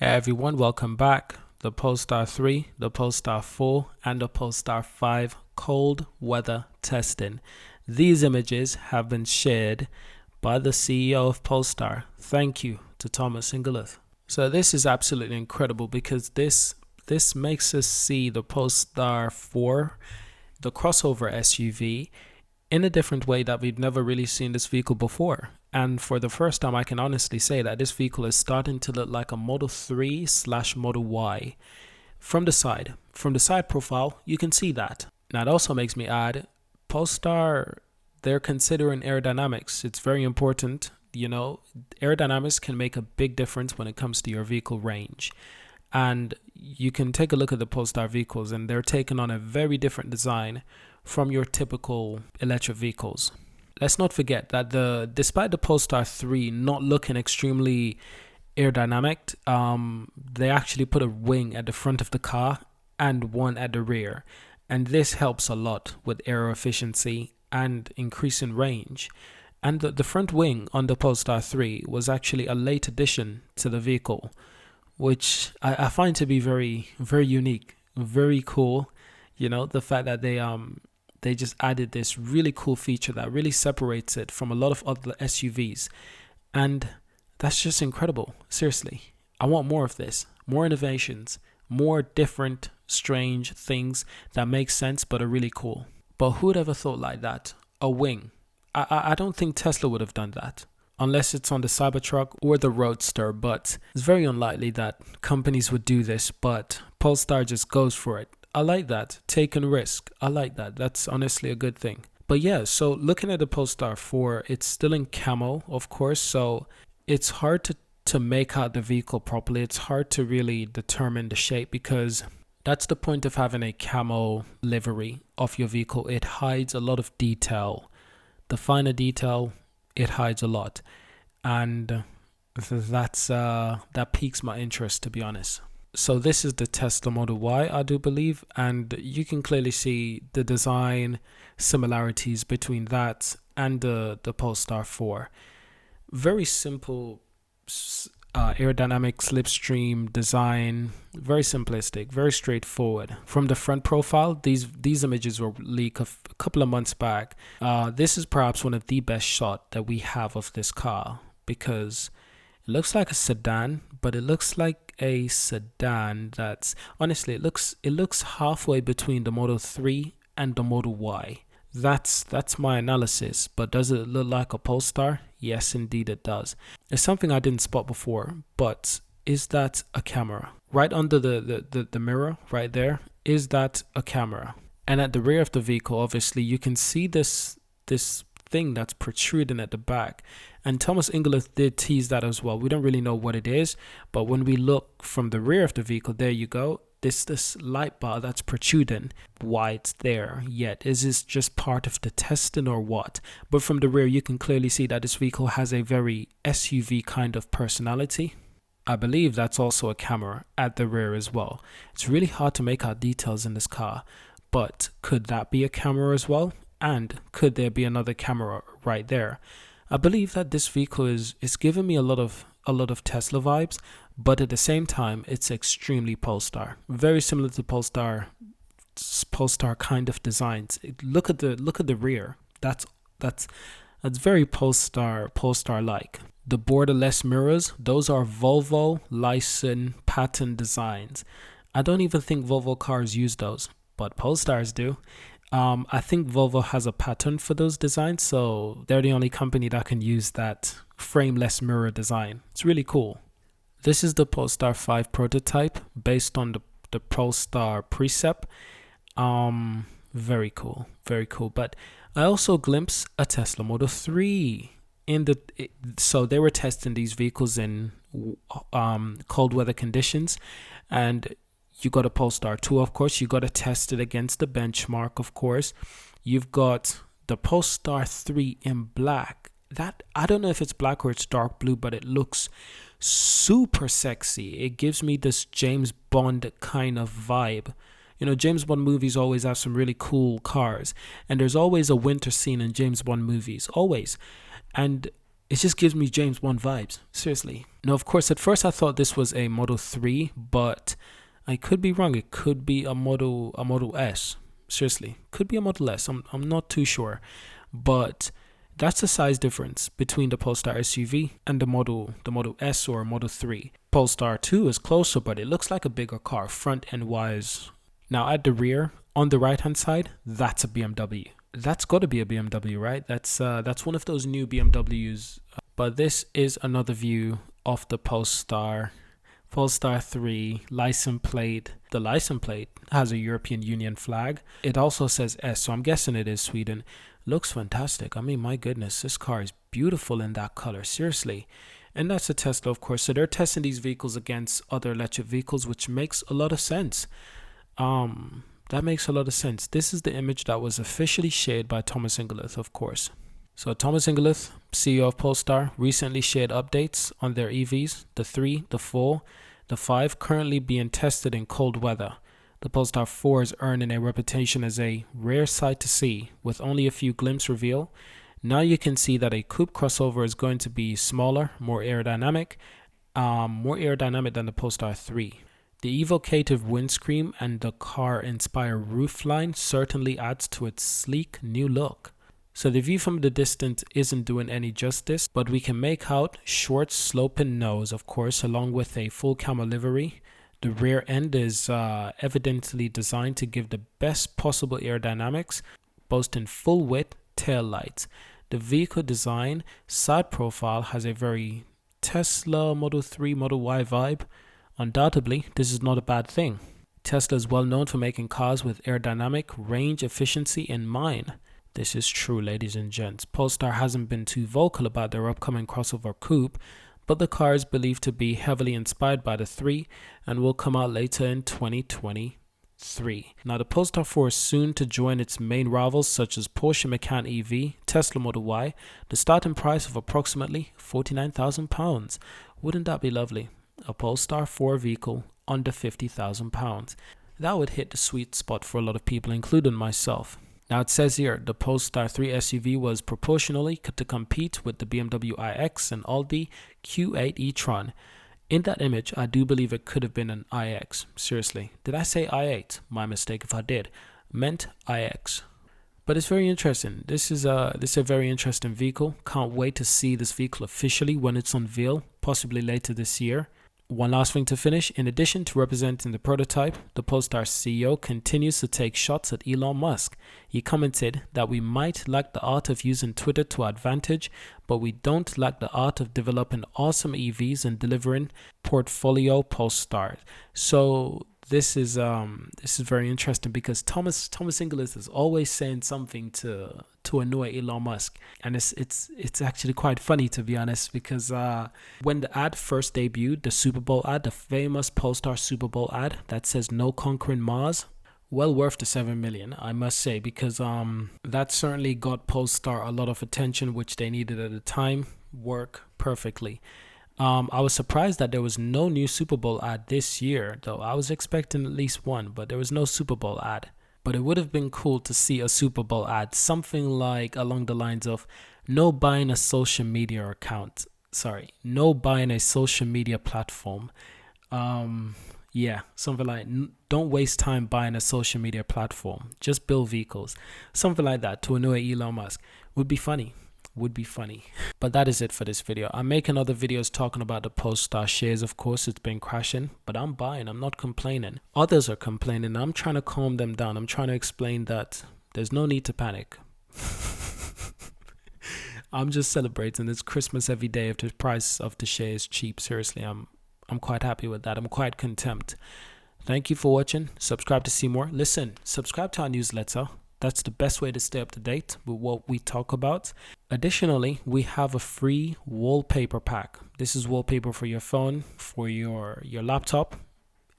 Hey everyone, welcome back. The Polestar 3, the Polestar 4, and the Polestar 5 cold weather testing. These images have been shared by the CEO of Polestar. Thank you to Thomas Ingerlith. So this is absolutely incredible because this makes us see the Polestar 4, the crossover SUV, in a different way that we've never really seen this vehicle before. And for the first time, I can honestly say that this vehicle is starting to look like a Model 3/Model Y from the side. From the side profile, you can see that. Now, it also makes me add, Polestar, they're considering aerodynamics. It's very important. Aerodynamics can make a big difference when it comes to your vehicle range. And you can take a look at the Polestar vehicles, and they're taking on a very different design from your typical electric vehicles. Let's not forget that despite the Polestar 3 not looking extremely aerodynamic, they actually put a wing at the front of the car and one at the rear. And this helps a lot with aero efficiency and increasing range. And the front wing on the Polestar 3 was actually a late addition to the vehicle, which I find to be very, very unique, very cool. The fact that they just added this really cool feature that really separates it from a lot of other SUVs. And that's just incredible. Seriously, I want more of this, more innovations, more different, strange things that make sense but are really cool. But who would ever thought like that? A wing. I don't think Tesla would have done that, unless it's on the Cybertruck or the Roadster, but it's very unlikely that companies would do this, but Polestar just goes for it. I like that. Taking risk. I like that. That's honestly a good thing. But yeah, so looking at the Polestar 4, it's still in camo, of course, so it's hard to make out the vehicle properly. It's hard to really determine the shape because that's the point of having a camo livery of your vehicle. It hides a lot of detail. The finer detail, it hides a lot. And that piques my interest, to be honest. So this is the Tesla Model Y, I do believe, and you can clearly see the design similarities between that and the Polestar 4. Very simple aerodynamic slipstream design, very simplistic, very straightforward. From the front profile, these images were leaked a couple of months back. This is perhaps one of the best shots that we have of this car because it looks like a sedan, but it looks like a sedan that's honestly it looks halfway between the Model 3 and the Model Y. That's my analysis. But does it look like a Polestar? Yes, indeed it does. It's something I didn't spot before, but is that a camera? Right under the mirror, right there, is that a camera? And at the rear of the vehicle, obviously, you can see this thing that's protruding at the back. And Thomas Ingerlith did tease that as well. We don't really know what it is, but when we look from the rear of the vehicle, there you go. This light bar that's protruding, why it's there yet? Is this just part of the testing or what? But from the rear, you can clearly see that this vehicle has a very SUV kind of personality. I believe that's also a camera at the rear as well. It's really hard to make out details in this car, but could that be a camera as well? And could there be another camera right there? I believe that this vehicle is giving me a lot of Tesla vibes, but at the same time, it's extremely Polestar. Very similar to Polestar kind of designs. Look at the rear. That's very Polestar-like. The borderless mirrors, those are Volvo licensed patent designs. I don't even think Volvo cars use those, but Polestars do. I think Volvo has a patent for those designs, so they're the only company that can use that frameless mirror design. It's really cool. This is the Polestar 5 prototype based on the Polestar Precept. Very cold. But I also glimpsed a Tesla Model 3 so they were testing these vehicles in cold weather conditions, and you got a Polestar 2, of course. You got to test it against the benchmark, of course. You've got the Polestar 3 in black. That, I don't know if it's black or it's dark blue, but it looks super sexy. It gives me this James Bond kind of vibe. James Bond movies always have some really cool cars, and there's always a winter scene in James Bond movies, always. And It just gives me James Bond vibes. Seriously. Now, of course, at first I thought this was a Model 3, but I could be wrong. It could be a Model S. Seriously, could be a Model S. I'm not too sure, but that's the size difference between the Polestar SUV and the Model S or Model 3. Polestar 2 is closer, but it looks like a bigger car, front end wise. Now at the rear, on the right hand side, that's a BMW. That's got to be a BMW, right? That's one of those new BMWs. But this is another view of the Polestar 3 license plate. The license plate has a European Union flag. It also says S, so I'm guessing it is Sweden. Looks fantastic. I mean, my goodness, this car is beautiful in that color, seriously. And that's a Tesla, of course. So they're testing these vehicles against other electric vehicles, which makes a lot of sense. That makes a lot of sense. This is the image that was officially shared by Thomas Ingerlith, of course. So Thomas Ingerlith, CEO of Polestar, recently shared updates on their EVs, the 3, the 4, the 5, currently being tested in cold weather. The Polestar 4 is earning a reputation as a rare sight to see, with only a few glimpses revealed. Now you can see that a coupe crossover is going to be smaller, more aerodynamic than the Polestar 3. The evocative windscreen and the car-inspired roofline certainly adds to its sleek new look. So the view from the distance isn't doing any justice, but we can make out short sloping nose, of course, along with a full camo livery. The rear end is evidently designed to give the best possible aerodynamics, boasting full width tail lights. The vehicle design side profile has a very Tesla Model 3 Model Y vibe. Undoubtedly, this is not a bad thing. Tesla is well known for making cars with aerodynamic range efficiency in mind. This is true, ladies and gents. Polestar hasn't been too vocal about their upcoming crossover coupe, but the car is believed to be heavily inspired by the 3 and will come out later in 2023. Now, the Polestar 4 is soon to join its main rivals such as Porsche Macan EV, Tesla Model Y, the starting price of approximately £49,000. Wouldn't that be lovely? A Polestar 4 vehicle under £50,000. That would hit the sweet spot for a lot of people, including myself. Now it says here, the Polestar 3 SUV was proportionally to compete with the BMW iX and Audi Q8 e-tron. In that image, I do believe it could have been an iX. Seriously, did I say i8? My mistake if I did. Meant iX. But it's very interesting. This is a very interesting vehicle. Can't wait to see this vehicle officially when it's unveiled, possibly later this year. One last thing to finish, in addition to representing the prototype, the Polestar CEO continues to take shots at Elon Musk. He commented that we might lack the art of using Twitter to our advantage, but we don't lack the art of developing awesome EVs and delivering portfolio Polestars. So this is very interesting because Thomas Ingerlith is always saying something to annoy Elon Musk, and it's actually quite funny, to be honest, because when the ad first debuted, the Super Bowl ad, the famous Polestar Super Bowl ad that says "No conquering Mars," well worth the 7 million, I must say, because that certainly got Polestar a lot of attention, which they needed at the time. Work perfectly. I was surprised that there was no new Super Bowl ad this year, though. I was expecting at least one, but there was no Super Bowl ad. But it would have been cool to see a Super Bowl ad, something like along the lines of no buying a social media account. No buying a social media platform. Yeah, something like don't waste time buying a social media platform. Just build vehicles. Something like that to annoy Elon Musk. Would be funny. But that is it for this video. I'm making other videos talking about the Polestar shares. Of course, it's been crashing, but I'm buying. I'm not complaining. Others are complaining. I'm trying to calm them down. I'm trying to explain that there's no need to panic. I'm just celebrating. It's Christmas every day. If the price of the share is cheap, seriously, I'm quite happy with that. I'm quite content. Thank you for watching. Subscribe to see more. Listen, subscribe to our newsletter. That's the best way to stay up to date with what we talk about. Additionally, we have a free wallpaper pack. This is wallpaper for your phone, for your laptop,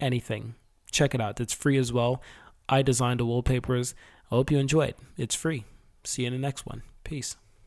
anything. Check it out. It's free as well. I designed the wallpapers. I hope you enjoy it. It's free. See you in the next one. Peace.